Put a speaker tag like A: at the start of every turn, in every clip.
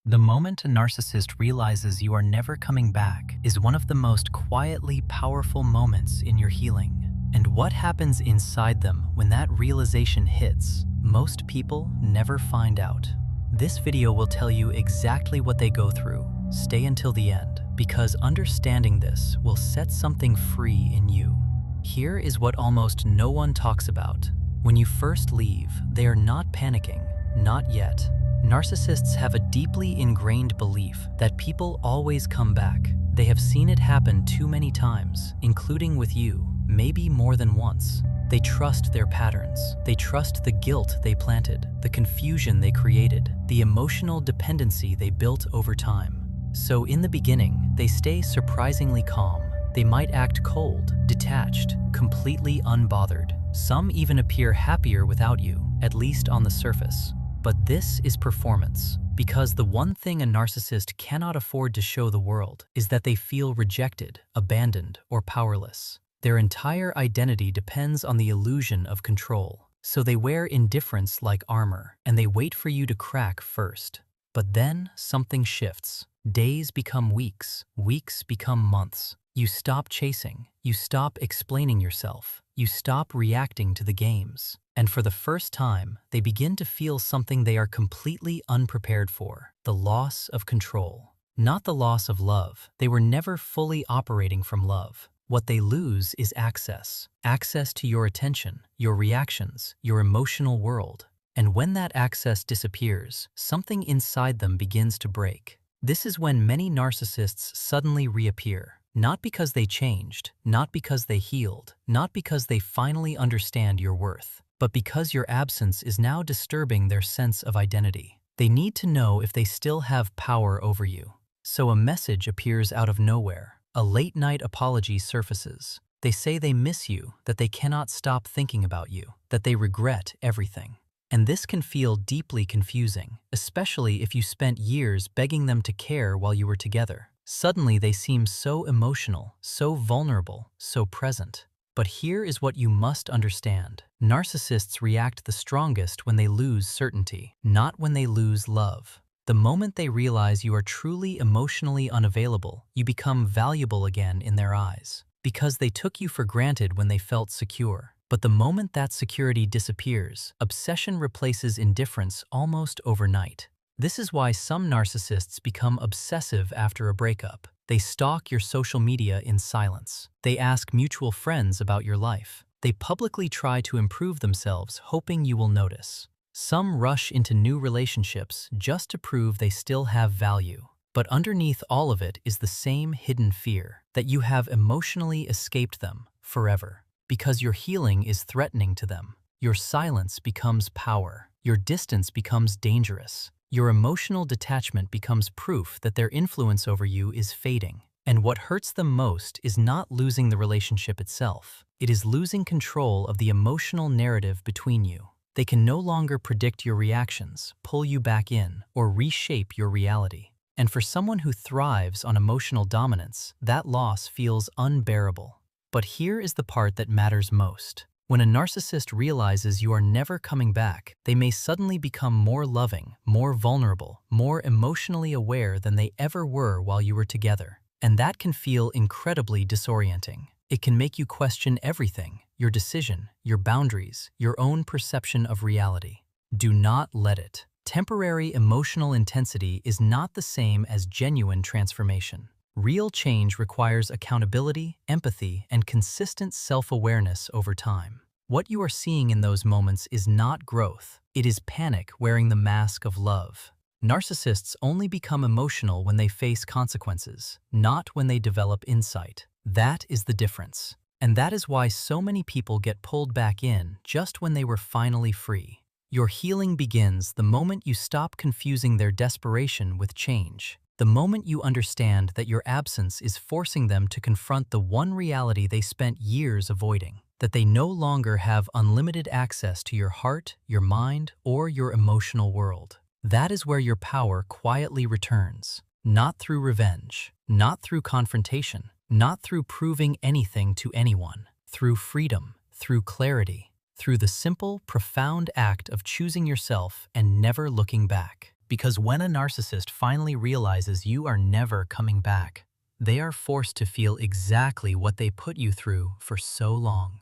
A: The moment a narcissist realizes you are never coming back is one of the most quietly powerful moments in your healing. And what happens inside them when that realization hits, most people never find out. This video will tell you exactly what they go through. Stay until the end, because understanding this will set something free in you. Here is what almost no one talks about. When you first leave, they are not panicking, not yet. Narcissists have a deeply ingrained belief that people always come back. They have seen it happen too many times, including with you, maybe more than once. They trust their patterns. They trust the guilt they planted, the confusion they created, the emotional dependency they built over time. So in the beginning, they stay surprisingly calm. They might act cold, detached, completely unbothered. Some even appear happier without you, at least on the surface. But this is performance, because the one thing a narcissist cannot afford to show the world is that they feel rejected, abandoned, or powerless. Their entire identity depends on the illusion of control, so they wear indifference like armor, and they wait for you to crack first. But then something shifts. Days become weeks, weeks become months. You stop chasing, you stop explaining yourself, you stop reacting to the games. And for the first time, they begin to feel something they are completely unprepared for: the loss of control. Not the loss of love. They were never fully operating from love. What they lose is access. Access to your attention, your reactions, your emotional world. And when that access disappears, something inside them begins to break. This is when many narcissists suddenly reappear. Not because they changed, not because they healed, not because they finally understand your worth, but because your absence is now disturbing their sense of identity. They need to know if they still have power over you. So a message appears out of nowhere. A late-night apology surfaces. They say they miss you, that they cannot stop thinking about you, that they regret everything. And this can feel deeply confusing, especially if you spent years begging them to care while you were together. Suddenly they seem so emotional, so vulnerable, so present. But here is what you must understand. Narcissists react the strongest when they lose certainty, not when they lose love. The moment they realize you are truly emotionally unavailable, you become valuable again in their eyes. Because they took you for granted when they felt secure. But the moment that security disappears, obsession replaces indifference almost overnight. This is why some narcissists become obsessive after a breakup. They stalk your social media in silence. They ask mutual friends about your life. They publicly try to improve themselves, hoping you will notice. Some rush into new relationships just to prove they still have value. But underneath all of it is the same hidden fear that you have emotionally escaped them forever. Because your healing is threatening to them. Your silence becomes power. Your distance becomes dangerous. Your emotional detachment becomes proof that their influence over you is fading. And what hurts them most is not losing the relationship itself. It is losing control of the emotional narrative between you. They can no longer predict your reactions, pull you back in, or reshape your reality. And for someone who thrives on emotional dominance, that loss feels unbearable. But here is the part that matters most. When a narcissist realizes you are never coming back, they may suddenly become more loving, more vulnerable, more emotionally aware than they ever were while you were together. And that can feel incredibly disorienting. It can make you question everything: your decision, your boundaries, your own perception of reality. Do not let it. Temporary emotional intensity is not the same as genuine transformation. Real change requires accountability, empathy, and consistent self-awareness over time. What you are seeing in those moments is not growth. It is panic wearing the mask of love. Narcissists only become emotional when they face consequences, not when they develop insight. That is the difference. And that is why so many people get pulled back in just when they were finally free. Your healing begins the moment you stop confusing their desperation with change. The moment you understand that your absence is forcing them to confront the one reality they spent years avoiding, that they no longer have unlimited access to your heart, your mind, or your emotional world. That is where your power quietly returns, not through revenge, not through confrontation, not through proving anything to anyone, through freedom, through clarity, through the simple, profound act of choosing yourself and never looking back. Because when a narcissist finally realizes you are never coming back, they are forced to feel exactly what they put you through for so long.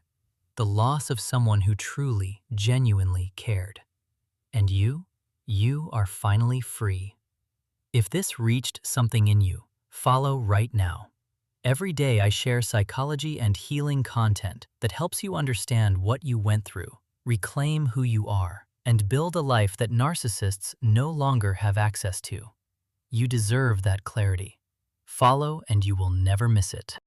A: The loss of someone who truly, genuinely cared. And you are finally free. If this reached something in you, follow right now. Every day I share psychology and healing content that helps you understand what you went through, reclaim who you are, and build a life that narcissists no longer have access to. You deserve that clarity. Follow and you will never miss it.